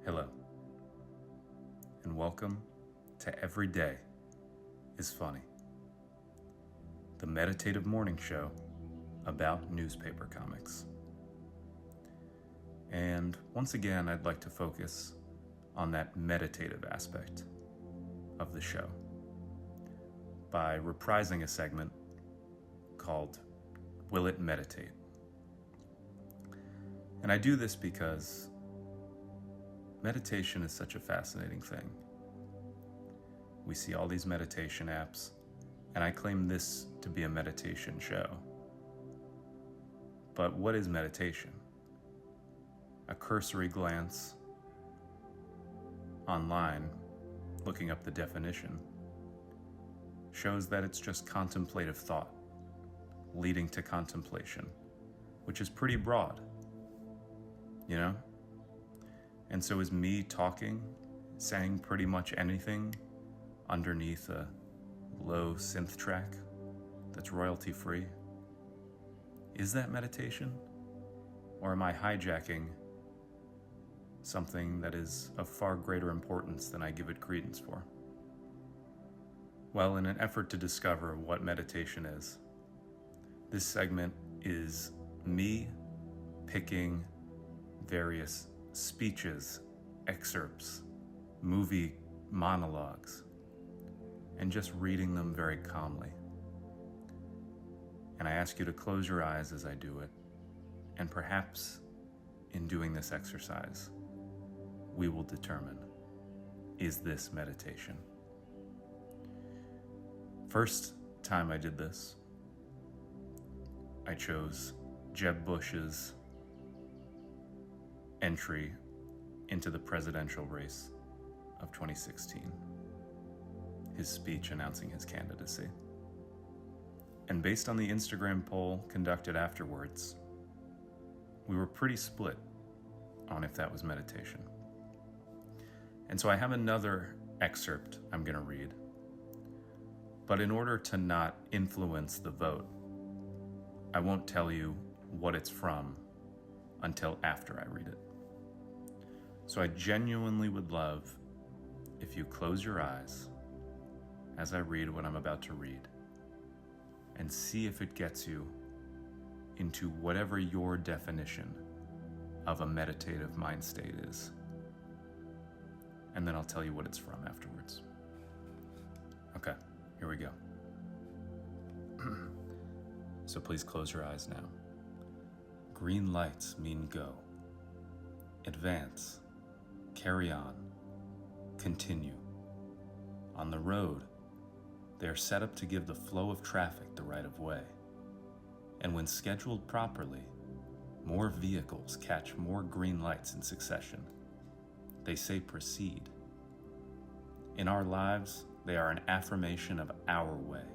Hello, and welcome to Every Day is Funny, the meditative morning show about newspaper comics. And once again, I'd like to focus on that meditative aspect of the show by reprising a segment called Will It Meditate? And I do this because meditation is such a fascinating thing. We see all these meditation apps, and I claim this to be a meditation show. But what is meditation? A cursory glance online, looking up the definition, shows that it's just contemplative thought leading to contemplation, which is pretty broad, you know? And so is me talking, saying pretty much anything underneath a low synth track that's royalty free? Is that meditation? Or am I hijacking something that is of far greater importance than I give it credence for? Well, in an effort to discover what meditation is, this segment is me picking various speeches, excerpts, movie monologues, and just reading them very calmly. And I ask you to close your eyes as I do it, and perhaps in doing this exercise, we will determine, is this meditation? First time I did this, I chose Jeb Bush's entry into the presidential race of 2016, his speech announcing his candidacy. And based on the Instagram poll conducted afterwards, we were pretty split on if that was meditation. And so I have another excerpt I'm going to read, but in order to not influence the vote, I won't tell you what it's from until after I read it. So I genuinely would love if you close your eyes as I read what I'm about to read and see if it gets you into whatever your definition of a meditative mind state is. And then I'll tell you what it's from afterwards. Okay, here we go. So please close your eyes now. Green lights mean go. Advance. Carry on. Continue. On the road, they are set up to give the flow of traffic the right of way. And when scheduled properly, more vehicles catch more green lights in succession. They say proceed. In our lives, they are an affirmation of our way.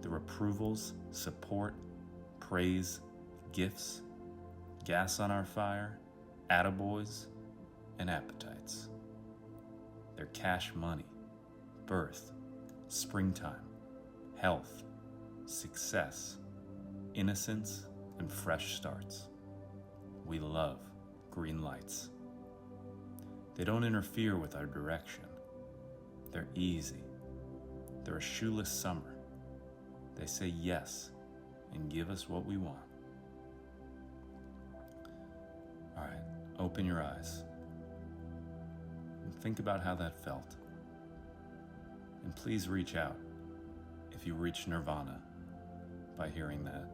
Their approvals, support, praise, gifts, gas on our fire, attaboys, and appetites. Their cash money, birth, springtime, health, success, innocence, and fresh starts. We love green lights. They don't interfere with our direction. They're easy. They're a shoeless summer. They say yes and give us what we want. All right, open your eyes and think about how that felt. And please reach out if you reach nirvana by hearing that.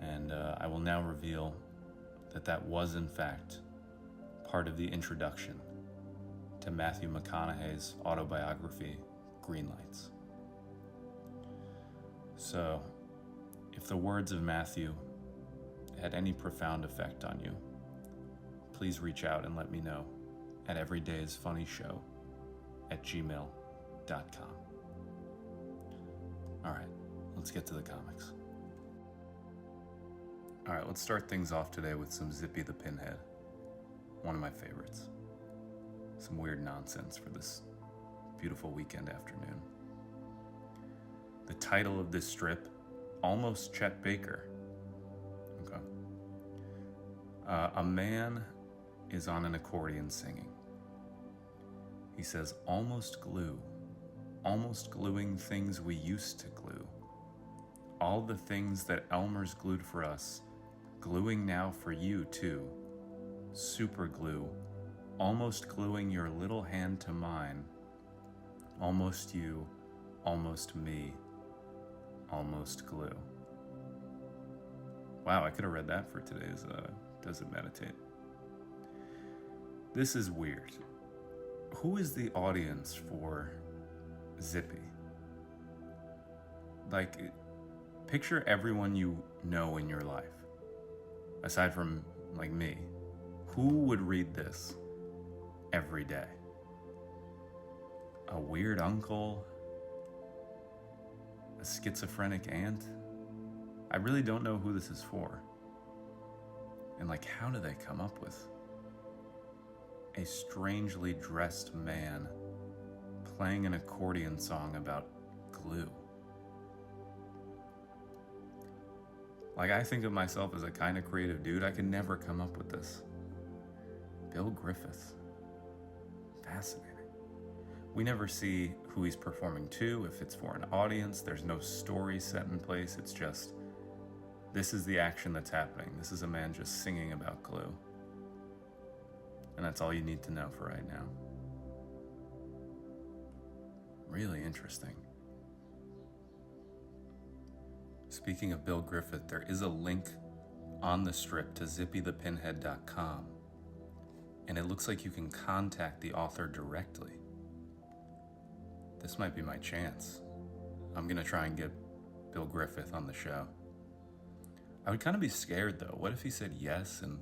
And I will now reveal that was in fact part of the introduction to Matthew McConaughey's autobiography, Green Lights. So, if the words of Matthew had any profound effect on you, please reach out and let me know at everydaysfunnyshow@gmail.com. All right, let's get to the comics. All right, let's start things off today with some Zippy the Pinhead, one of my favorites. Some weird nonsense for this beautiful weekend afternoon. The title of this strip, Almost Chet Baker. Okay. A man is on an accordion singing. He says, almost glue, almost gluing things we used to glue. All the things that Elmer's glued for us, gluing now for you too. Super glue, almost gluing your little hand to mine. Almost you, almost me, almost glue. Wow, I could have read that for today's Does It Meditate? This is weird. Who is the audience for Zippy? Like, picture everyone you know in your life, aside from, like, me. Who would read this every day? A weird uncle? A schizophrenic aunt? I really don't know who this is for. And, like, how do they come up with a strangely dressed man playing an accordion song about glue? Like, I think of myself as a kind of creative dude. I could never come up with this. Bill Griffith. Fascinating. We never see who he's performing to, if it's for an audience. There's no story set in place. It's just, this is the action that's happening. This is a man just singing about glue. And that's all you need to know for right now. Really interesting. Speaking of Bill Griffith, there is a link on the strip to zippythepinhead.com, and it looks like you can contact the author directly. This might be my chance. I'm gonna try and get Bill Griffith on the show. I would kind of be scared though. What if he said yes, and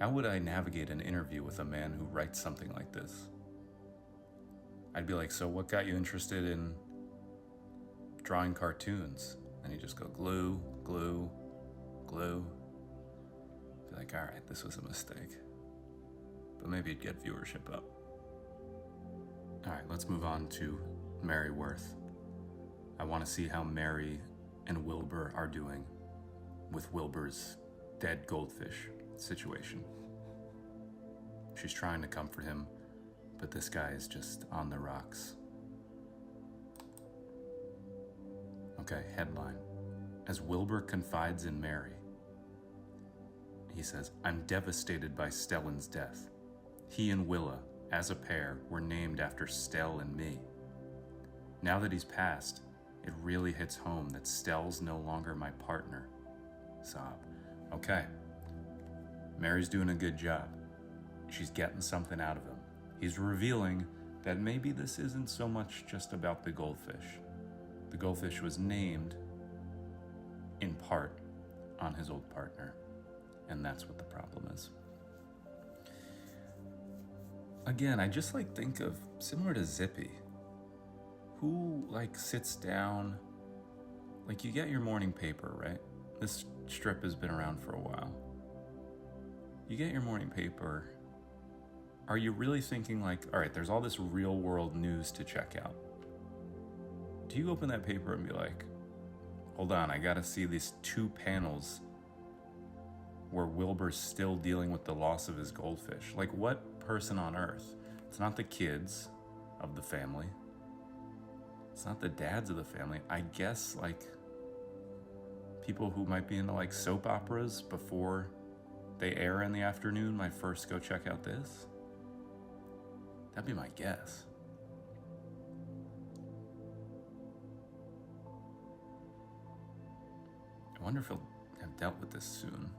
how would I navigate an interview with a man who writes something like this? I'd be like, so what got you interested in drawing cartoons? And you just go glue, glue, glue. Be like, all right, this was a mistake. But maybe it'd get viewership up. All right, let's move on to Mary Worth. I want to see how Mary and Wilbur are doing with Wilbur's dead goldfish situation. She's trying to comfort him, but this guy is just on the rocks. Okay, headline. As Wilbur confides in Mary, he says, I'm devastated by Stellan's death. He and Willa, as a pair, were named after Stell and me. Now that he's passed, it really hits home that Stell's no longer my partner. Sob. Okay. Mary's doing a good job. She's getting something out of him. He's revealing that maybe this isn't so much just about the goldfish. The goldfish was named, in part, on his old partner, and that's what the problem is. Again, I just think of, similar to Zippy, who sits down, you get your morning paper, right? This strip has been around for a while. You get your morning paper. Are you really thinking all right, there's all this real world news to check out? Do you open that paper and be like, hold on, I gotta see these 2 panels where Wilbur's still dealing with the loss of his goldfish? What person on earth? It's not the kids of the family. It's not the dads of the family. I guess people who might be into soap operas before they air in the afternoon might first go check out this. That'd be my guess. I wonder if he'll have dealt with this soon.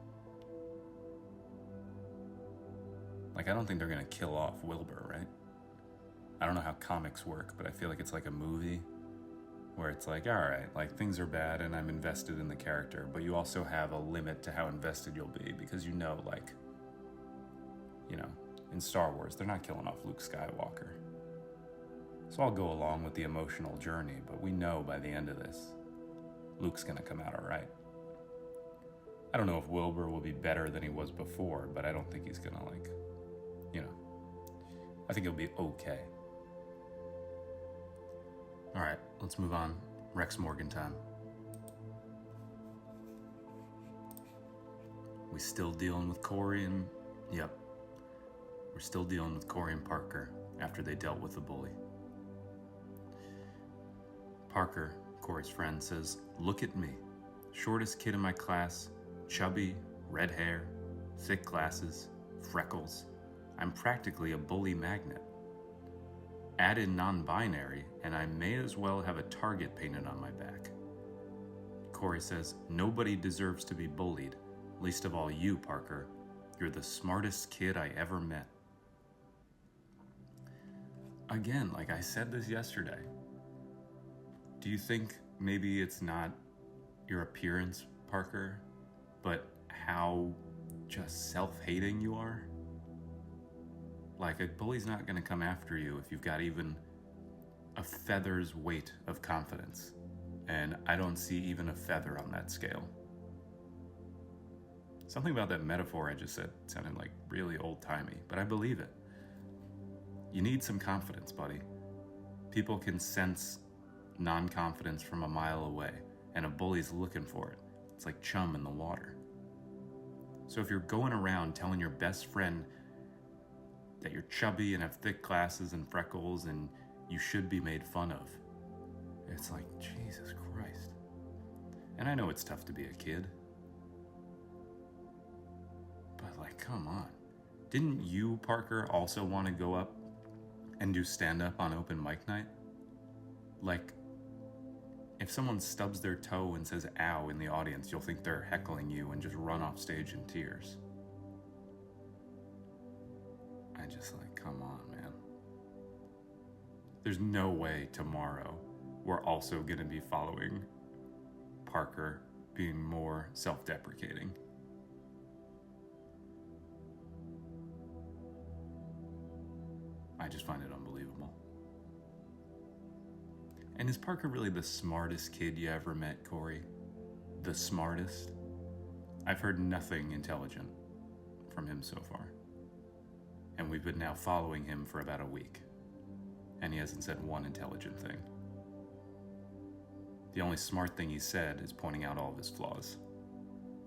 I don't think they're gonna kill off Wilbur, right? I don't know how comics work, but I feel like it's like a movie where it's all right, things are bad and I'm invested in the character, but you also have a limit to how invested you'll be because in Star Wars, they're not killing off Luke Skywalker. So I'll go along with the emotional journey, but we know by the end of this, Luke's gonna come out all right. I don't know if Wilbur will be better than he was before, but I don't think he's gonna I think he'll be okay. All right, let's move on. Rex Morgan time. We we still dealing with Corey and... Yep. We're still dealing with Corey and Parker after they dealt with the bully. Parker, Corey's friend, says, "Look at me. Shortest kid in my class, chubby, red hair, thick glasses, freckles. I'm practically a bully magnet. Add in non-binary, and I may as well have a target painted on my back." Corey says, "Nobody deserves to be bullied, least of all you, Parker. You're the smartest kid I ever met." Again, like I said this yesterday, do you think maybe it's not your appearance, Parker, but how just self-hating you are? Like, a bully's not going to come after you if you've got even a feather's weight of confidence. And I don't see even a feather on that scale. Something about that metaphor I just said sounded like really old-timey, but I believe it. You need some confidence, buddy. People can sense non-confidence from a mile away, and a bully's looking for it. It's like chum in the water. So if you're going around telling your best friend that you're chubby and have thick glasses and freckles and you should be made fun of, it's like, Jesus Christ. And I know it's tough to be a kid, but like, come on. Didn't you, Parker, also want to go up and do stand-up on open mic night? Like, if someone stubs their toe and says ow in the audience, you'll think they're heckling you and just run off stage in tears. I just like, come on, man. There's no way tomorrow we're also going to be following Parker being more self-deprecating. I just find it unbelievable. And is Parker really the smartest kid you ever met, Corey? The smartest? I've heard nothing intelligent from him so far. And we've been now following him for about a week. And he hasn't said one intelligent thing. The only smart thing he said is pointing out all of his flaws.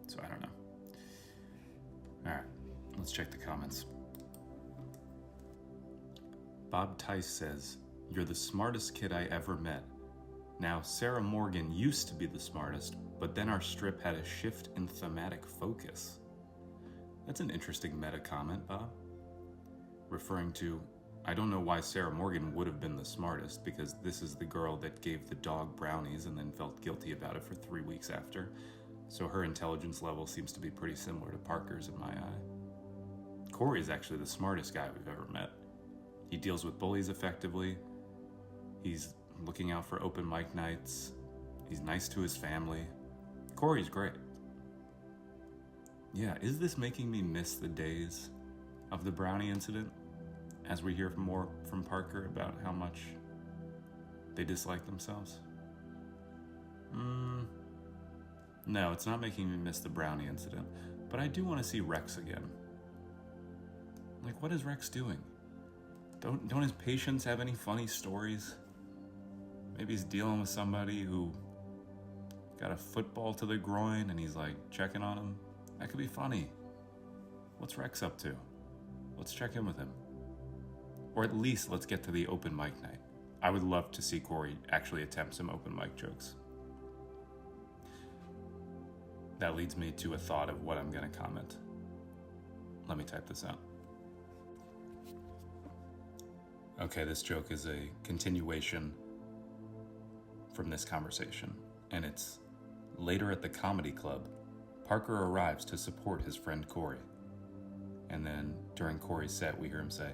So I don't know. All right, let's check the comments. Bob Tice says, "You're the smartest kid I ever met. Now, Sarah Morgan used to be the smartest, but then our strip had a shift in thematic focus." That's an interesting meta comment, Bob. Referring to, I don't know why Sarah Morgan would have been the smartest, because this is the girl that gave the dog brownies and then felt guilty about it for 3 weeks after. So her intelligence level seems to be pretty similar to Parker's in my eye. Corey is actually the smartest guy we've ever met. He deals with bullies effectively. He's looking out for open mic nights. He's nice to his family. Corey's great. Yeah, is this making me miss the days of the brownie incident as we hear more from Parker about how much they dislike themselves? No, it's not making me miss the brownie incident, but I do want to see Rex again. Like, what is Rex doing? Don't his patients have any funny stories? Maybe he's dealing with somebody who got a football to the groin and he's like checking on him. That could be funny. What's Rex up to? Let's check in with him. Or at least let's get to the open mic night. I would love to see Corey actually attempt some open mic jokes. That leads me to a thought of what I'm going to comment. Let me type this out. Okay, this joke is a continuation from this conversation, and it's later at the comedy club, Parker arrives to support his friend Corey. And then during Corey's set, we hear him say,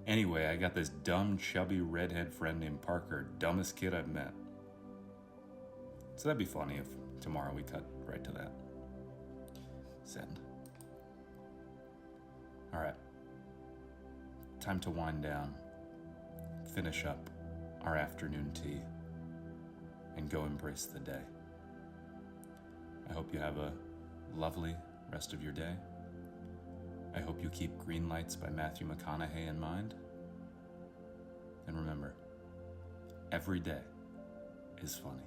"Anyway, I got this dumb, chubby, redhead friend named Parker, dumbest kid I've met." So that'd be funny if tomorrow we cut right to that. Send. All right. Time to wind down, finish up our afternoon tea, and go embrace the day. I hope you have a lovely rest of your day. I hope you keep Green Lights by Matthew McConaughey in mind. And remember, every day is funny.